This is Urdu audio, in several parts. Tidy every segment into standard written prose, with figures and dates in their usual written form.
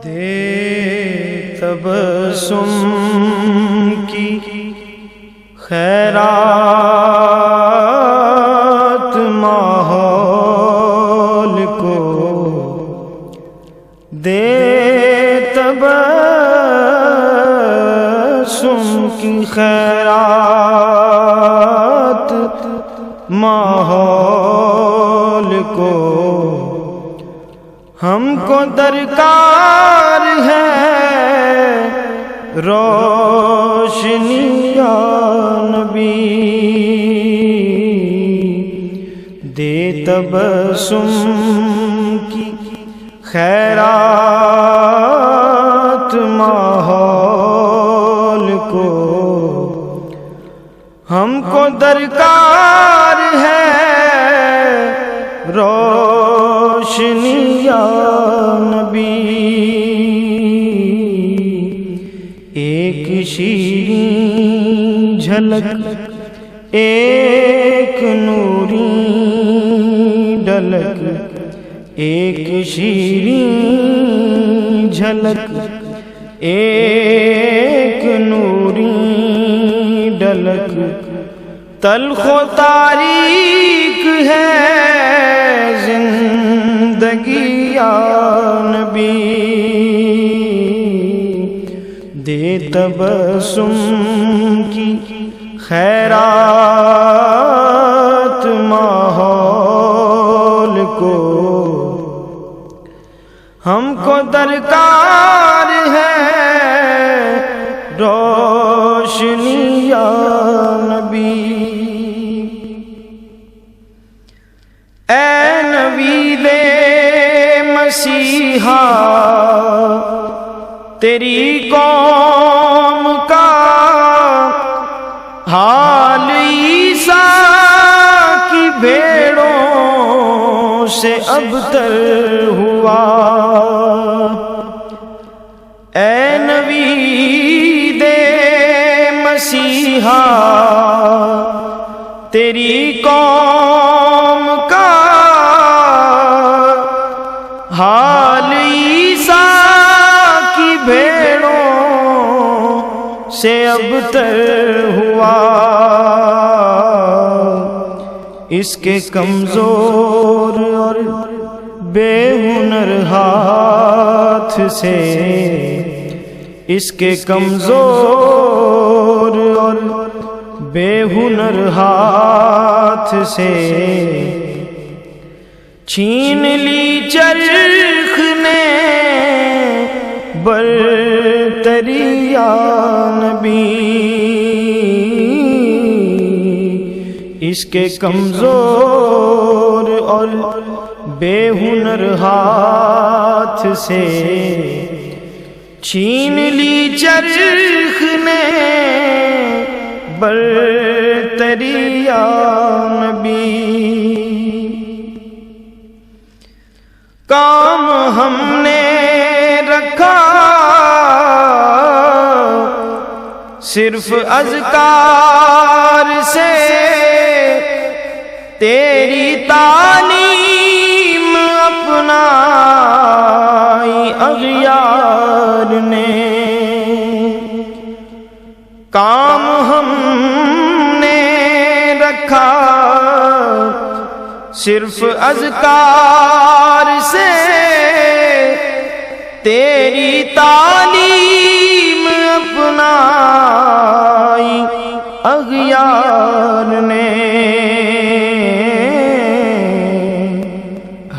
دے تبسم کی خیرات ماحول کو، دے تبسم کی خیرات ماحول کو، ہم کو درکار ہے روشنی یا نبی، دے تبسم کی خیرات ماحول کو، ہم کو درکار ہے روشنی یا نبی، ایک شیریں جھلک ایک نوری ڈلک، ایک شیریں جھلک ایک نوری ڈلک، تلخ و تاریک ہے زندگی یا نبی، دے تبسم کی خیرات ماحول کو، ہم کو درکار ہے روشنی یا نبی، اے نبی دے مسیحا تیری قوم کا حال عیسیٰ کی بھیڑوں سے ابتر ہوا، اے نبی دے مسیحا تیری قوم کا حال عیسیٰ کی بھیڑوں سے ابتر ہوا، اس کے کمزور اور بے ہنر ہاتھ سے، اس کے کمزور اور بے ہنر ہاتھ سے چھین لی چرخ نے برتری یا نبی، اس کے کمزور اور بے ہنر ہاتھ سے چھین لی چرخ نے برتری یا نبی، کام ہم نے رکھا صرف اذکار سے، تیری تعلیم اپنائی اغیار نے، کام ہم نے رکھا صرف اذکار سے، تیری تعلیم اپنائی اغیار نے،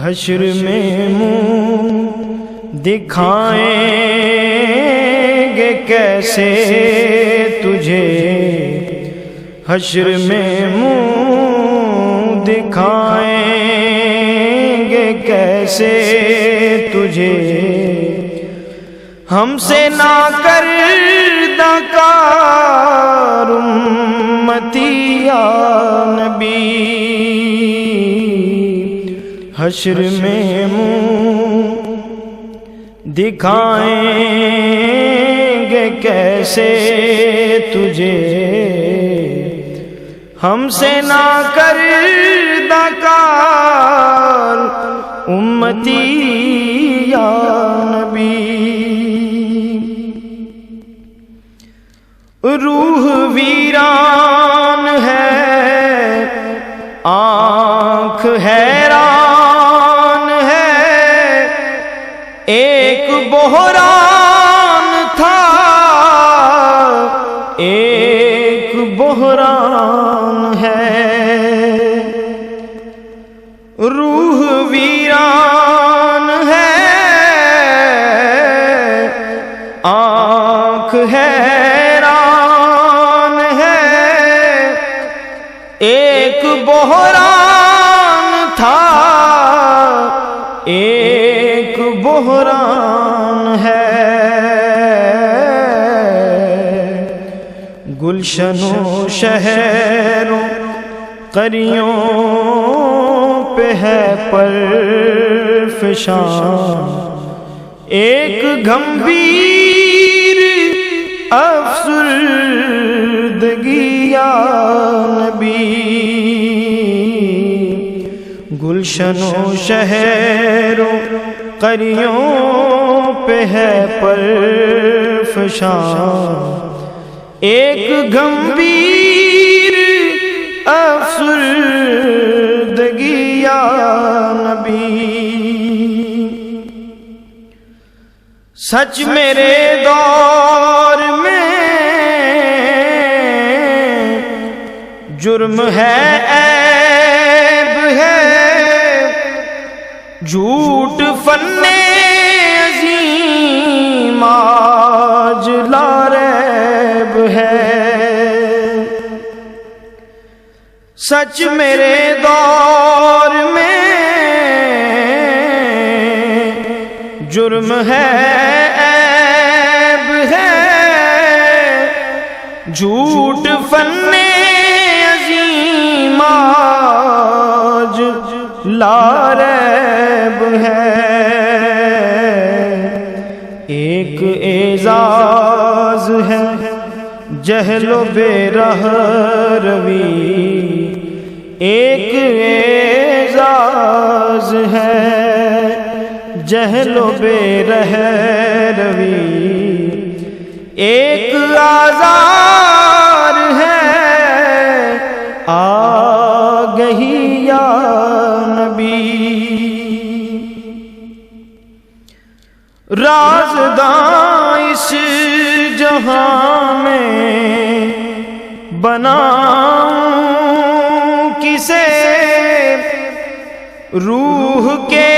حشر میں منہ دکھائیں گے کیسے تجھے، حشر میں منہ دکھائیں گے کیسے تجھے، ہم سے نہ کردہ کار امتی یا نبی، حشر میں منہ دکھائیں گے کیسے تجھے، ہم سے نہ کردہ کار امتی یا نبی۔ ایک بحران تھا، ایک بحران ہے، روح ویران ہے، آنکھ حیران ہے، ایک بحران تھا، ایک بحران ہے، گلشنوں شہروں قریوں پہ ہے پرفشاں ایک گھمبیر افسردگی یا نبی، گلشنوں شہروں قریوں پہ ہے پرفشاں ایک گھمبیر افسردگی یا نبی، سچ میرے دور میں جرم ہے، عیب ہے، جھوٹ فن عظیم آج لا ریب ہے، سچ میرے دور میں جرم ہے، عیب ہے، جھوٹ فن عظیم آج لا ریب ہے، ایک اعزاز ہے جہل و بے رہ روی، ایک اعزاز ہے جہل و بے رہ روی، ایک آزار ہے آگہی یا نبی، رازداں اس جہاں میں بناؤں کسے، روح کے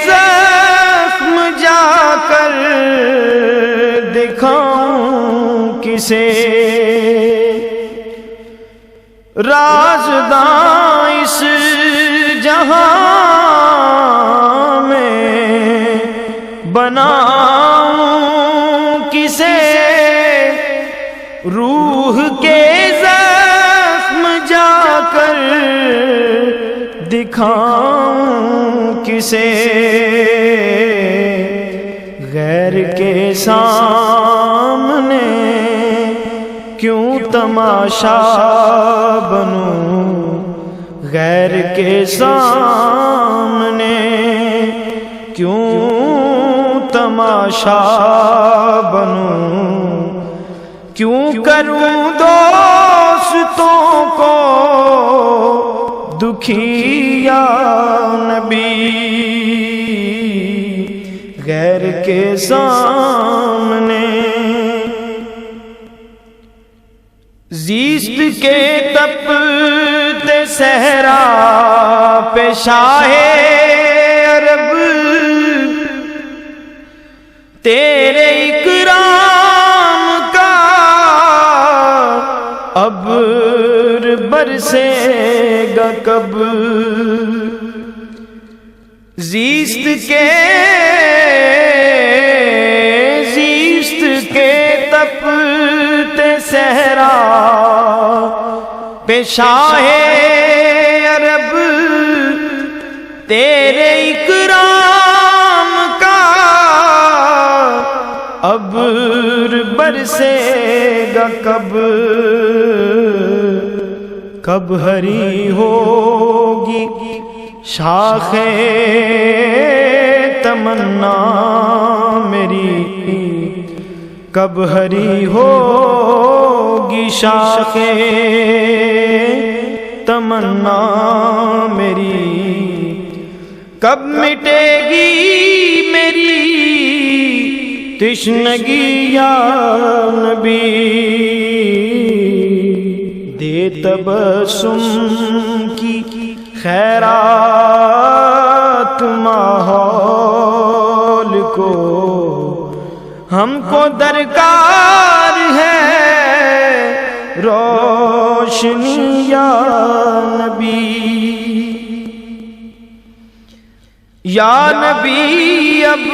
زخم جا کر دکھاؤں کسے، رازداں اس جہاں میں بناؤں کسے، روح کے زخم جا کر دکھاؤں کسے، غیر کے سامنے کیوں تماشا بنوں، غیر کے سامنے کیوں تماشا بنوں، کیوں کروں دوستوں کو دکھی یا نبی، غیر کے سامنے زیست کے تپتے صحرا پہ شاہ عرب تیرے اکرام کا ابر برسے گا کب، زیست کے تپتے صحرا پہ شاہ عرب تیرے اکرام کا ابر برسے گا کب، کب ہری ہوگی شاخ تمنا میری، کب ہری ہوگی شاخ تمنا میری، کب مٹے گی میری تشنگی یا نبی، دے تبسم کی خیرات ماحول کو، ہم کو درکار ہے روشنی یا نبی۔ یا نبی اب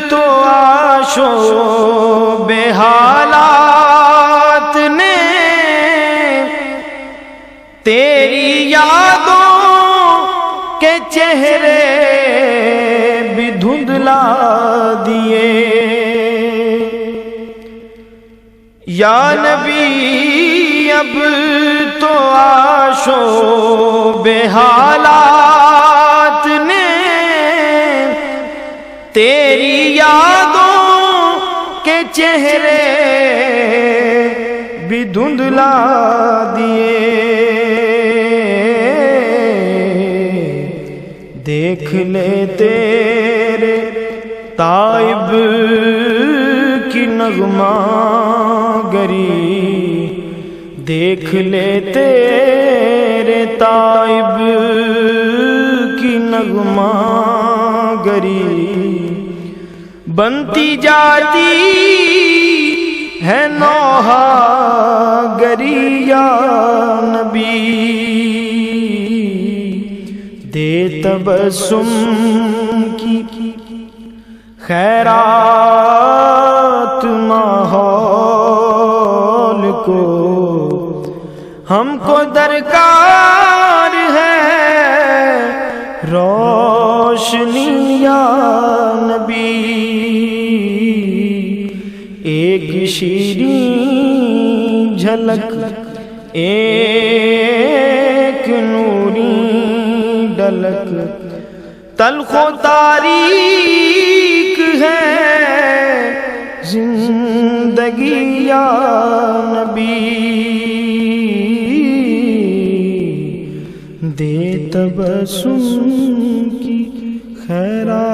تو آشوب حالات نے تیری یادوں کے چہرے بھی دھندلا دیے۔ یا نبی اب تو آشوب حالات نے تیری یادوں کے چہرے بھی دھندلا دیے۔ دیکھ لے تیرے تائب کی نغمہ گری، دیکھ لے تیرے تائب کی نغمہ گری، بنتی جاتی ہے نوحہ گری یا نبی، دے تبسم کی خیرات ماحول کو، ہم کو درکار ہے روشنی یا نبی۔ ایک شیریں جھلک، ایک نوری ڈلک، تلخ و تاریک ہے زندگی یا نبی، دے تبسم کی خیرات